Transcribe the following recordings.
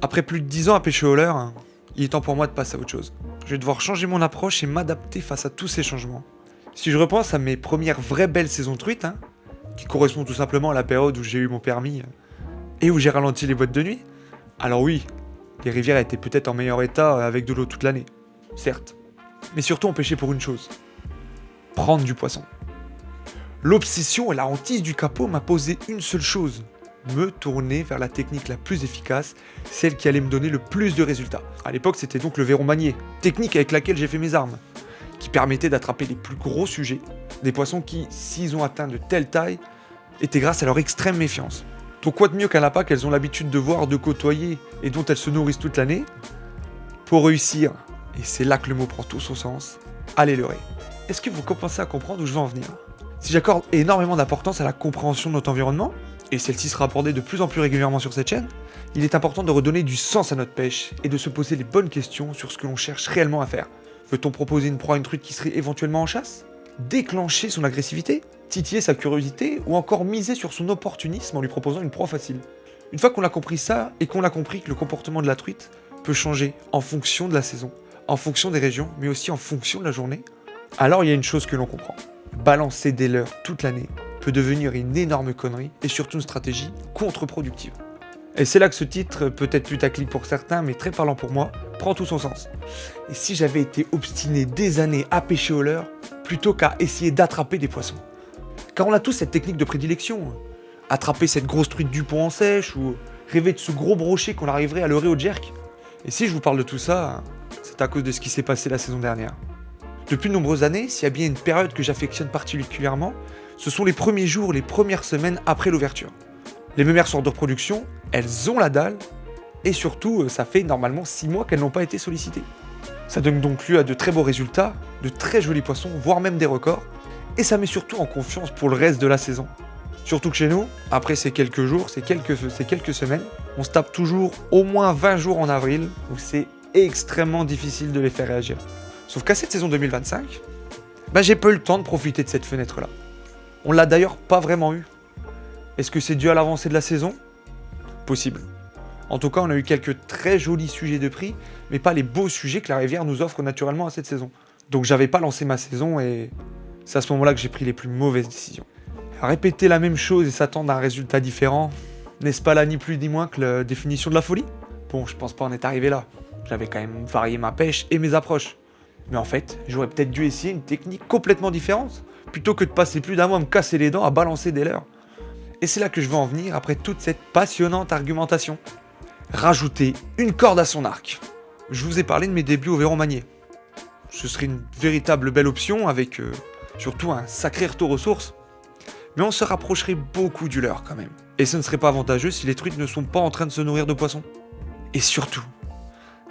Après plus de 10 ans à pêcher au leurre, il est temps pour moi de passer à autre chose. Je vais devoir changer mon approche et m'adapter face à tous ces changements. Si je repense à mes premières vraies belles saisons de truite, qui correspondent tout simplement à la période où j'ai eu mon permis et où j'ai ralenti les boîtes de nuit, alors oui, les rivières étaient peut-être en meilleur état avec de l'eau toute l'année, certes. Mais surtout on pêchait pour une chose, prendre du poisson. L'obsession et la hantise du capot m'a posé une seule chose, me tourner vers la technique la plus efficace, celle qui allait me donner le plus de résultats. À l'époque, c'était donc le verron manié, technique avec laquelle j'ai fait mes armes, qui permettait d'attraper les plus gros sujets, des poissons qui, s'ils ont atteint de telle taille, étaient grâce à leur extrême méfiance. Donc quoi de mieux qu'un lapin qu'elles ont l'habitude de voir, de côtoyer, et dont elles se nourrissent toute l'année, pour réussir, et c'est là que le mot prend tout son sens, à les leurrer. Est-ce que vous commencez à comprendre où je veux en venir ? Si j'accorde énormément d'importance à la compréhension de notre environnement, et celle-ci sera abordée de plus en plus régulièrement sur cette chaîne, il est important de redonner du sens à notre pêche et de se poser les bonnes questions sur ce que l'on cherche réellement à faire. Veut-on proposer une proie à une truite qui serait éventuellement en chasse ? Déclencher son agressivité ? Titiller sa curiosité ? Ou encore miser sur son opportunisme en lui proposant une proie facile ? Une fois qu'on a compris ça, et qu'on a compris que le comportement de la truite peut changer en fonction de la saison, en fonction des régions, mais aussi en fonction de la journée, alors il y a une chose que l'on comprend. Balancer des leurres toute l'année peut devenir une énorme connerie et surtout une stratégie contre-productive. Et c'est là que ce titre, peut-être putaclic pour certains, mais très parlant pour moi, prend tout son sens. Et si j'avais été obstiné des années à pêcher au leurre, plutôt qu'à essayer d'attraper des poissons ? Car on a tous cette technique de prédilection. Attraper cette grosse truite du pont en sèche, ou rêver de ce gros brochet qu'on arriverait à leurrer au jerk. Et si je vous parle de tout ça, c'est à cause de ce qui s'est passé la saison dernière. Depuis de nombreuses années, s'il y a bien une période que j'affectionne particulièrement, ce sont les premiers jours, les premières semaines après l'ouverture. Les mémères sortent de reproduction, elles ont la dalle, et surtout, ça fait normalement 6 mois qu'elles n'ont pas été sollicitées. Ça donne donc lieu à de très beaux résultats, de très jolis poissons, voire même des records, et ça met surtout en confiance pour le reste de la saison. Surtout que chez nous, après ces quelques jours, ces quelques semaines, on se tape toujours au moins 20 jours en avril, où c'est extrêmement difficile de les faire réagir. Sauf qu'à cette saison 2025, j'ai pas eu le temps de profiter de cette fenêtre-là. On l'a d'ailleurs pas vraiment eu. Est-ce que c'est dû à l'avancée de la saison ? Possible. En tout cas, on a eu quelques très jolis sujets de prix, mais pas les beaux sujets que la rivière nous offre naturellement à cette saison. Donc j'avais pas lancé ma saison et c'est à ce moment-là que j'ai pris les plus mauvaises décisions. Répéter la même chose et s'attendre à un résultat différent, n'est-ce pas là ni plus ni moins que la définition de la folie ? Bon, je pense pas en être arrivé là. J'avais quand même varié ma pêche et mes approches. Mais en fait, j'aurais peut-être dû essayer une technique complètement différente, plutôt que de passer plus d'un mois à me casser les dents à balancer des leurres. Et c'est là que je veux en venir après toute cette passionnante argumentation. Rajouter une corde à son arc. Je vous ai parlé de mes débuts au verron manié. Ce serait une véritable belle option avec surtout un sacré retour aux sources. Mais on se rapprocherait beaucoup du leurre quand même. Et ce ne serait pas avantageux si les truites ne sont pas en train de se nourrir de poissons. Et surtout,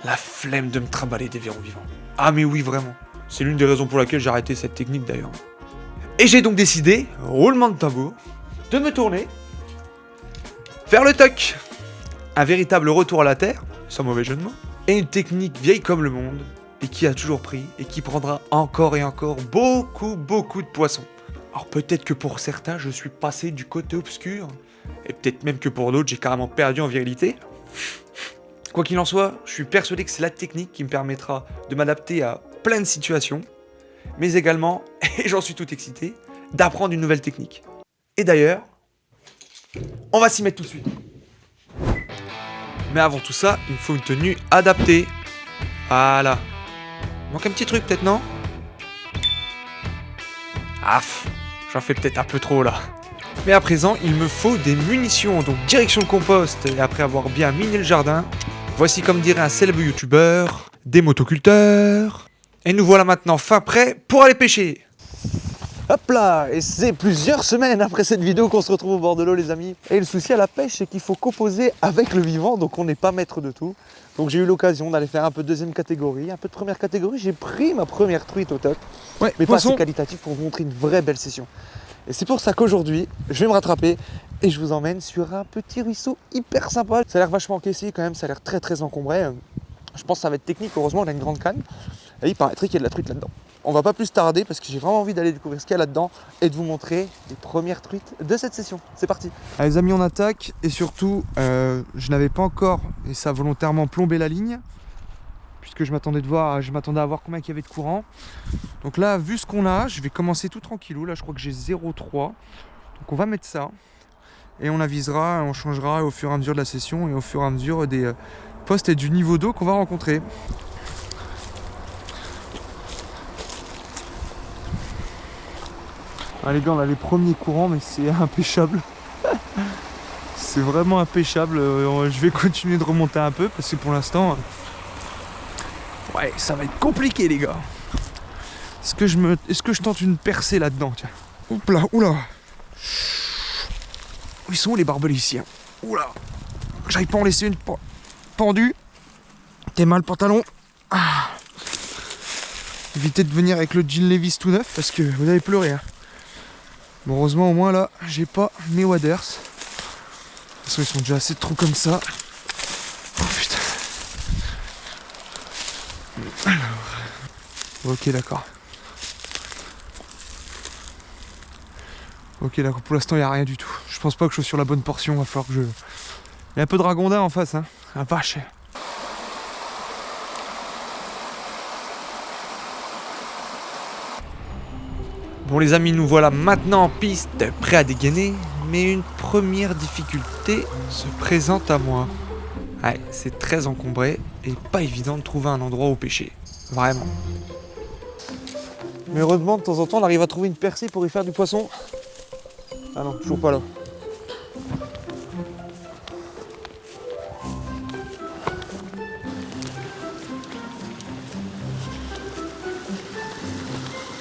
la flemme de me trimballer des verrons vivants. Ah mais oui vraiment, c'est l'une des raisons pour laquelle j'ai arrêté cette technique d'ailleurs. Et j'ai donc décidé, roulement de tambour, de me tourner vers le tuck. Un véritable retour à la terre, sans mauvais jeu de mots, et une technique vieille comme le monde, et qui a toujours pris, et qui prendra encore et encore beaucoup de poissons. Alors peut-être que pour certains, je suis passé du côté obscur, et peut-être même que pour d'autres, j'ai carrément perdu en virilité. Quoi qu'il en soit, je suis persuadé que c'est la technique qui me permettra de m'adapter à plein de situations, mais également, et j'en suis tout excité, d'apprendre une nouvelle technique. Et d'ailleurs, on va s'y mettre tout de suite. Mais avant tout ça, il me faut une tenue adaptée. Voilà. Il manque un petit truc peut-être, non ? J'en fais peut-être un peu trop là. Mais à présent, il me faut des munitions, donc direction le compost, et après avoir bien miné le jardin, voici comme dirait un célèbre youtubeur, des motoculteurs. Et nous voilà maintenant fin prêts pour aller pêcher. Hop là, et c'est plusieurs semaines après cette vidéo qu'on se retrouve au bord de l'eau les amis. Et le souci à la pêche, c'est qu'il faut composer avec le vivant, donc on n'est pas maître de tout. Donc j'ai eu l'occasion d'aller faire un peu de deuxième catégorie, un peu de première catégorie. J'ai pris ma première truite au top, mais pas assez qualitatif pour vous montrer une vraie belle session. Et c'est pour ça qu'aujourd'hui, je vais me rattraper et je vous emmène sur un petit ruisseau hyper sympa. Ça a l'air vachement encaissé quand même, ça a l'air très encombré. Je pense que ça va être technique, heureusement on a une grande canne. Et il paraîtrait qu'il y a de la truite là-dedans. On va pas plus tarder parce que j'ai vraiment envie d'aller découvrir ce qu'il y a là-dedans et de vous montrer les premières truites de cette session. C'est parti. Allez les amis, on attaque et surtout, je n'avais pas encore, et ça a volontairement plombé la ligne, puisque je m'attendais à voir combien il y avait de courant. Donc là, vu ce qu'on a, je vais commencer tout tranquillou. Là, je crois que j'ai 0,3. Donc on va mettre ça et on avisera, on changera au fur et à mesure de la session et au fur et à mesure des postes et du niveau d'eau qu'on va rencontrer. Ah les gars, on a les premiers courants, mais c'est impêchable. C'est vraiment impêchable. Je vais continuer de remonter un peu parce que pour l'instant, ouais, ça va être compliqué les gars. Est-ce que je tente une percée là-dedans? Tiens. Oups là, oula. Où ils sont les barbelés ici hein? Oula. J'arrive pas à en laisser une pendue. T'es mal le pantalon. Ah. Évitez de venir avec le jean Levi's tout neuf parce que vous allez pleurer. Hein. Bon, heureusement au moins là, j'ai pas mes waders. De toute façon, ils sont déjà assez de trous comme ça. Oh putain. Alors. Ok, d'accord. Ok, d'accord. Pour l'instant, il n'y a rien du tout. Je pense pas que je sois sur la bonne portion. Il va falloir que je. Il y a un peu de ragondin en face, hein. Ah, vache. Bon les amis, nous voilà maintenant en piste, prêts à dégainer, mais une première difficulté se présente à moi. Ouais, c'est très encombré et pas évident de trouver un endroit où pêcher, vraiment. Mais heureusement, de temps en temps, on arrive à trouver une percée pour y faire du poisson. Ah non, toujours pas là.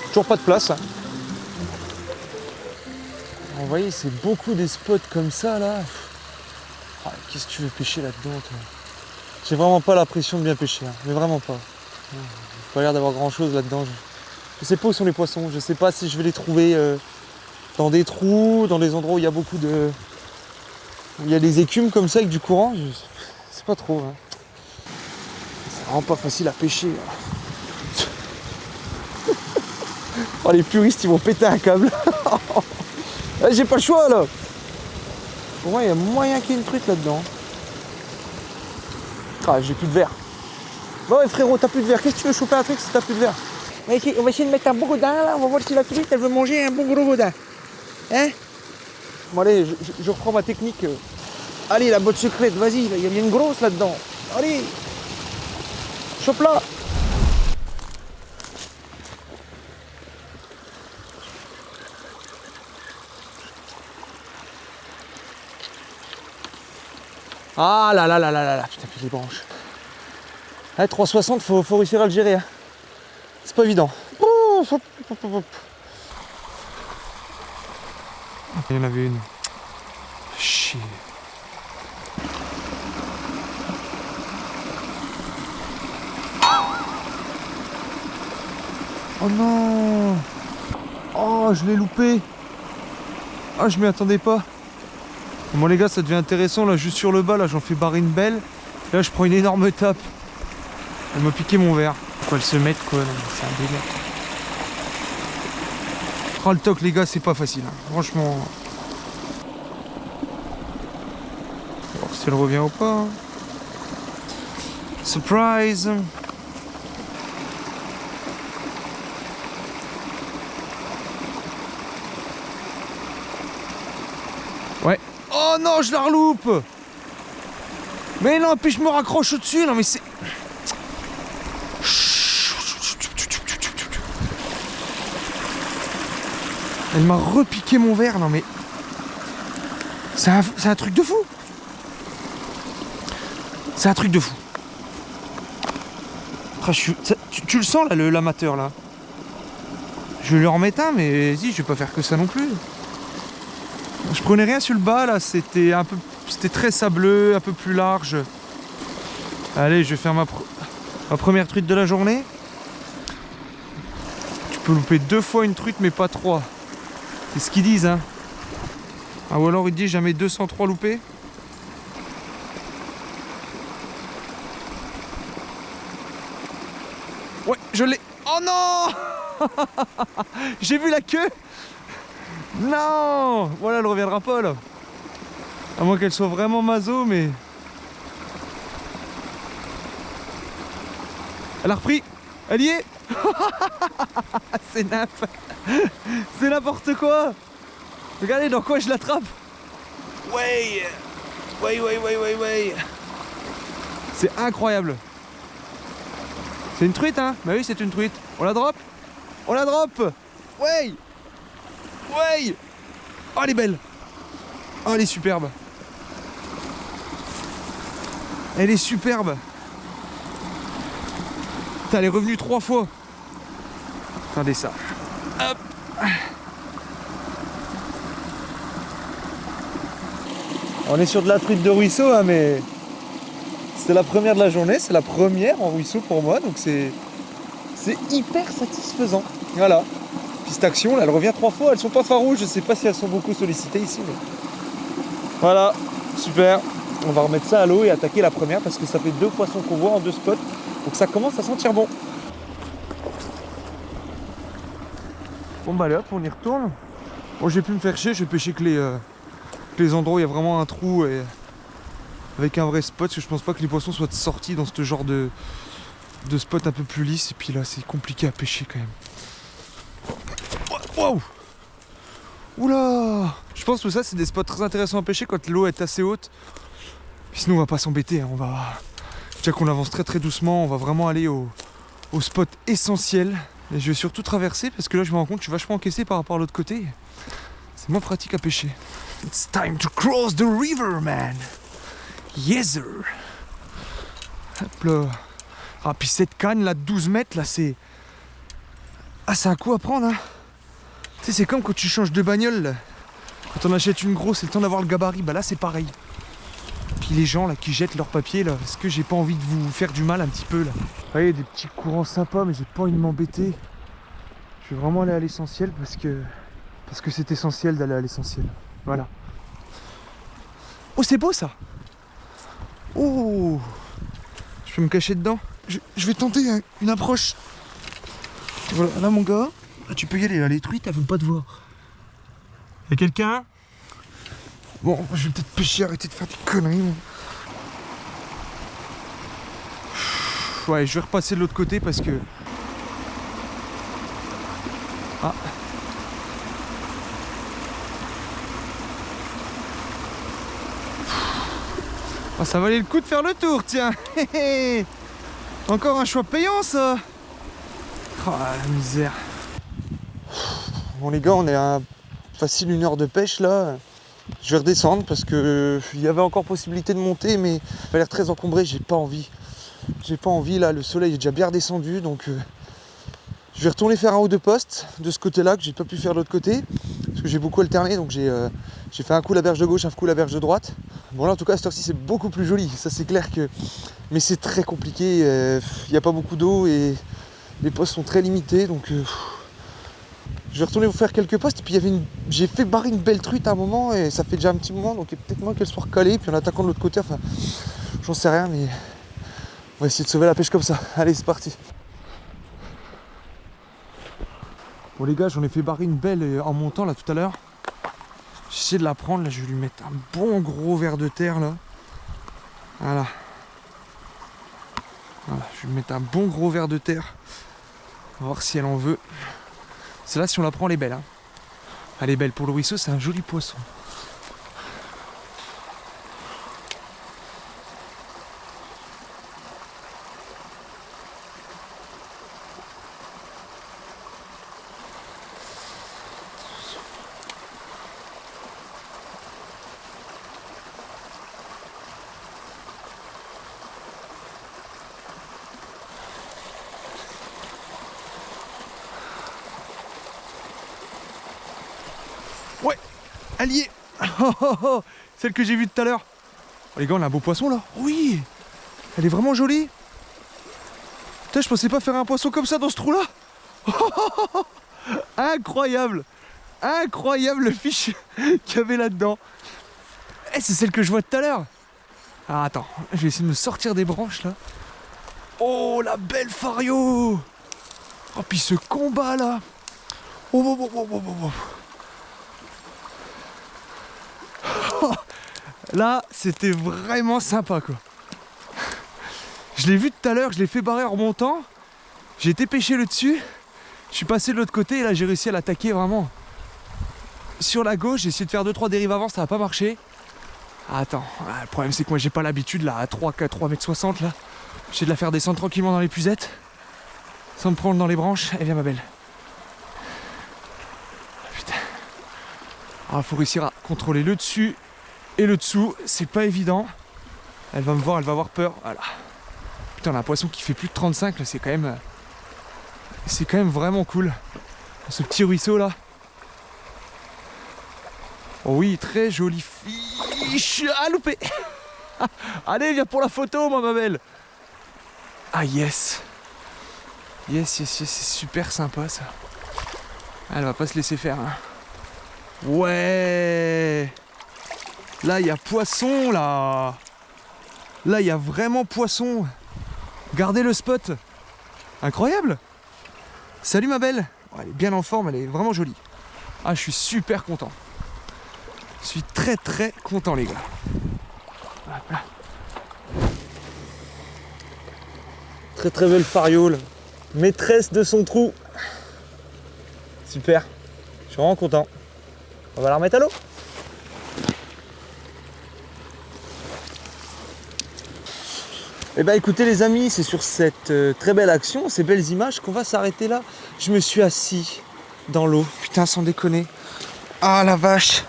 Toujours pas de place. Vous voyez, c'est beaucoup des spots comme ça là. Ah, qu'est-ce que tu veux pêcher là-dedans toi? J'ai vraiment pas l'impression de bien pêcher, hein, mais vraiment pas. J'ai pas l'air d'avoir grand chose là-dedans. Je sais pas où sont les poissons, je sais pas si je vais les trouver dans des trous, dans des endroits où il y a beaucoup de. Où il y a des écumes comme ça avec du courant. Je sais pas trop. Hein. C'est vraiment pas facile à pêcher. Hein. Oh, les puristes ils vont péter un câble. J'ai pas le choix là. Pour moi il y a moyen qu'il y ait une truite là-dedans. Ah j'ai plus de verre. Bon ouais frérot, t'as plus de verre. Qu'est-ce que tu veux choper un truc si t'as plus de verre? On va essayer de mettre un bon godin là, on va voir si la truite elle veut manger un bon gros godin. Hein? Bon allez, je reprends ma technique. Allez la botte secrète, vas-y, il y a bien une grosse là-dedans. Allez. Chope là. Ah là là là là là là, putain, puis les branches. Ouais, 360, faut réussir à le gérer. Hein. C'est pas évident. Il y en avait une. Chier. Oh non. Oh, je l'ai loupé. Ah, je m'y attendais pas. Bon les gars, ça devient intéressant là, juste sur le bas là, j'en fais barrer une belle. Là je prends une énorme tape. Elle m'a piqué mon verre. Pourquoi elle se met quoi? C'est un délire. Oh le toc les gars, c'est pas facile. Hein. Franchement. On va voir si elle revient ou pas. Hein. Surprise. Ouais. Oh non, je la reloupe. Mais non, puis je me raccroche au-dessus. Non mais c'est... Elle m'a repiqué mon verre. Non mais... C'est un truc de fou. C'est un truc de fou. Tu le sens là, l'amateur là. Je vais lui en remettre un, mais vas-y, je vais pas faire que ça non plus. Je prenais rien sur le bas là, c'était très sableux, un peu plus large. Allez, je vais faire ma première truite de la journée. Tu peux louper 2 fois une truite, mais pas 3. C'est ce qu'ils disent, hein. Ah, ou alors ils disent jamais 203 loupés. Ouais, je l'ai. Oh non! J'ai vu la queue. Non. Voilà, elle reviendra pas là. À moins qu'elle soit vraiment maso, mais... Elle a repris. Elle y est. C'est nappe. C'est n'importe quoi. Regardez dans quoi je l'attrape. Ouais. C'est incroyable. C'est une truite, hein? Bah oui, c'est une truite. On la drop. On la drop. Ouais. Oh, elle est belle. Oh, elle est superbe. Elle est superbe. Putain, elle est revenue 3 fois. Regardez ça. Hop. On est sur de la truite de ruisseau, hein, mais c'était la première de la journée, c'est la première en ruisseau pour moi, donc c'est hyper satisfaisant. Voilà. Puis cette action, là, elle revient 3 fois, elles sont pas farouches, je sais pas si elles sont beaucoup sollicitées ici, mais... Voilà, super. On va remettre ça à l'eau et attaquer la première parce que ça fait 2 poissons qu'on voit en 2 spots, donc ça commence à sentir bon. Bon bah allez hop, on y retourne. Bon, j'ai pu me faire chier, je vais pêcher que les endroits où il y a vraiment un trou et avec un vrai spot, parce que je pense pas que les poissons soient sortis dans ce genre de spot un peu plus lisse. Et puis là, c'est compliqué à pêcher quand même. Wow. Oula. Je pense que ça, c'est des spots très intéressants à pêcher quand l'eau est assez haute. Puis sinon, on va pas s'embêter. Hein. On va... Déjà qu'on avance très très doucement, on va vraiment aller au spot essentiel. Et je vais surtout traverser parce que là, je me rends compte que je suis vachement encaissé par rapport à l'autre côté. C'est moins pratique à pêcher. It's time to cross the river, man. Yes, sir. Hop là. Ah, puis cette canne là de 12 mètres là, c'est... Ah, c'est un coup à prendre, hein. Tu sais, c'est comme quand tu changes de bagnole, là. Quand on achète une grosse, c'est le temps d'avoir le gabarit. Bah là, c'est pareil. Puis les gens là qui jettent leurs papiers là, est-ce que j'ai pas envie de vous faire du mal un petit peu là? Vous voyez, des petits courants sympas, mais j'ai pas envie de m'embêter. Je vais vraiment aller à l'essentiel parce que c'est essentiel d'aller à l'essentiel. Voilà. Oh, c'est beau ça. Oh, je peux me cacher dedans. Je vais tenter hein, une approche. Voilà, là mon gars, là, tu peux y aller, là, les truites elles vont pas te voir. Y'a quelqu'un? Bon, je vais peut-être pêcher, arrêter de faire des conneries. Moi. Ouais, je vais repasser de l'autre côté parce que... Ah. Oh, ça valait le coup de faire le tour, tiens. Encore un choix payant, ça. Oh, la misère. Bon, les gars, on est à facile 1 heure de pêche, là. Je vais redescendre parce que il y avait encore possibilité de monter, mais il a l'air très encombré, j'ai pas envie. J'ai pas envie, là, le soleil est déjà bien redescendu, donc... je vais retourner faire 1 ou 2 postes de ce côté-là, que j'ai pas pu faire de l'autre côté. Parce que j'ai beaucoup alterné, donc j'ai fait un coup la berge de gauche, un coup la berge de droite. Bon là en tout cas cette heure-ci c'est beaucoup plus joli, ça c'est clair que... Mais c'est très compliqué, il n'y a pas beaucoup d'eau et les postes sont très limités, donc... Je vais retourner vous faire quelques postes, et puis j'ai fait barrer une belle truite à un moment, et ça fait déjà un petit moment, donc il y a peut-être moins qu'elle soit recalée, puis en attaquant de l'autre côté, enfin... J'en sais rien, mais... On va essayer de sauver la pêche comme ça. Allez, c'est parti. Bon les gars, j'en ai fait barrer une belle en montant là tout à l'heure. J'essaie de la prendre, là je vais lui mettre un bon gros ver de terre là. Voilà. Voilà, je vais lui mettre un bon gros ver de terre. On va voir si elle en veut. C'est là si on la prend, elle est belle. Hein. Elle est belle pour le ruisseau, c'est un joli poisson. Ouais, allié. Celle que j'ai vue tout à l'heure. Oh, les gars, on a un beau poisson là. Oui, elle est vraiment jolie. Putain, je pensais pas faire un poisson comme ça dans ce trou là. Incroyable. Incroyable le fiche qu'il y avait là-dedans. Eh, c'est celle que je vois tout à l'heure. Ah, attends, je vais essayer de me sortir des branches là. Oh, la belle Fario. Oh, puis ce combat là. Oh, oh, oh, oh, oh, oh. Là, c'était vraiment sympa quoi. Je l'ai vu tout à l'heure, je l'ai fait barrer en remontant. J'ai été pêcher le dessus. Je suis passé de l'autre côté et là j'ai réussi à l'attaquer vraiment. Sur la gauche, j'ai essayé de faire 2-3 dérives avant, ça n'a pas marché. Ah, attends, le problème c'est que moi j'ai pas l'habitude là, à 3,60 m là. J'essaie de la faire descendre tranquillement dans les puzettes. Sans me prendre dans les branches. Eh bien ma belle. Putain. Ah, faut réussir à contrôler le dessus et le dessous, c'est pas évident. Elle va me voir, elle va avoir peur. Voilà. Putain, on a un poisson qui fait plus de 35 là, c'est quand même vraiment cool. Ce petit ruisseau là. Oh oui, très jolie fiche. Ah, loupé. Allez, viens pour la photo, ma belle. Ah, yes. Yes, c'est super sympa ça. Elle va pas se laisser faire. Hein. Ouais. Là, il y a poisson, là. Là, il y a vraiment poisson. Regardez le spot. Incroyable. Salut, ma belle. Oh, elle est bien en forme, elle est vraiment jolie. Ah, je suis super content. Je suis très content, les gars. Voilà. Très belle fariole. Maîtresse de son trou. Super. Je suis vraiment content. On va la remettre à l'eau. Eh ben écoutez les amis, c'est sur cette très belle action, ces belles images qu'on va s'arrêter là. Je me suis assis dans l'eau. Putain, sans déconner. Ah la vache.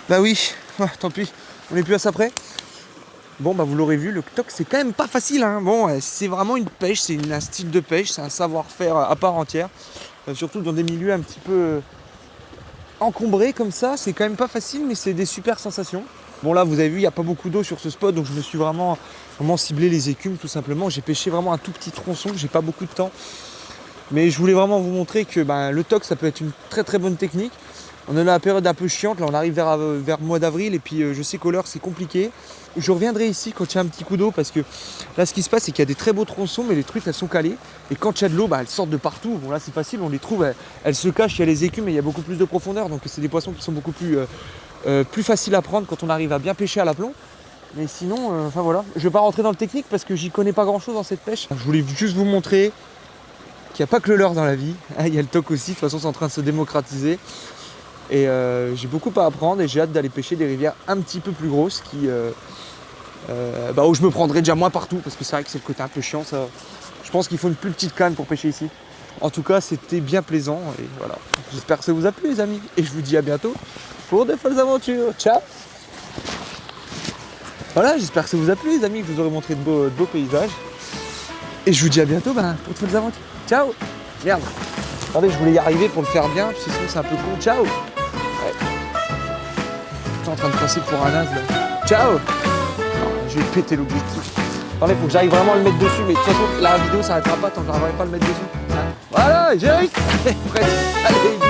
Bah oui, tant pis, on n'est plus à ça près. Bon bah vous l'aurez vu, le TOC c'est quand même pas facile hein. Bon c'est vraiment une pêche, c'est un style de pêche, c'est un savoir-faire à part entière. Surtout dans des milieux un petit peu encombrés comme ça, c'est quand même pas facile mais c'est des super sensations. Bon là vous avez vu, il n'y a pas beaucoup d'eau sur ce spot donc je me suis vraiment ciblé les écumes tout simplement. J'ai pêché vraiment un tout petit tronçon, j'ai pas beaucoup de temps. Mais je voulais vraiment vous montrer que le TOC ça peut être une très bonne technique. On est dans la période un peu chiante, là on arrive vers le mois d'avril et puis je sais qu'au leurre c'est compliqué. Je reviendrai ici quand il y a un petit coup d'eau parce que là ce qui se passe c'est qu'il y a des très beaux tronçons mais les truites elles sont calées. Et quand il y a de l'eau, elles sortent de partout. Bon là c'est facile, on les trouve, elles se cachent, il y a les écumes et il y a beaucoup plus de profondeur. Donc c'est des poissons qui sont beaucoup plus faciles à prendre quand on arrive à bien pêcher à l'aplomb. Mais sinon, enfin voilà, je vais pas rentrer dans le technique parce que j'y connais pas grand chose dans cette pêche. Je voulais juste vous montrer qu'il n'y a pas que le leurre dans la vie. Il y a le TOC aussi, de toute façon c'est en train de se démocratiser. Et j'ai beaucoup à apprendre et j'ai hâte d'aller pêcher des rivières un petit peu plus grosses où je me prendrai déjà moins partout parce que c'est vrai que c'est le côté un peu chiant ça. Je pense qu'il faut une plus petite canne pour pêcher ici. En tout cas c'était bien plaisant et voilà. J'espère que ça vous a plu les amis et je vous dis à bientôt pour de folles aventures. Ciao. Voilà, j'espère que ça vous a plu les amis, que je vous aurai montré de beaux paysages. Et je vous dis à bientôt pour de folles aventures. Ciao. Merde. Attendez, je voulais y arriver pour le faire bien, parce que sinon c'est un peu con. Ciao. Ouais. Je suis en train de passer pour un naze là. Ciao. Non, je vais péter l'objectif. Attendez, faut que j'arrive vraiment à le mettre dessus, mais de toute façon la vidéo s'arrêtera pas tant que j'arriverai pas à le mettre dessus. Hein. Voilà, j'ai réussi. Allez.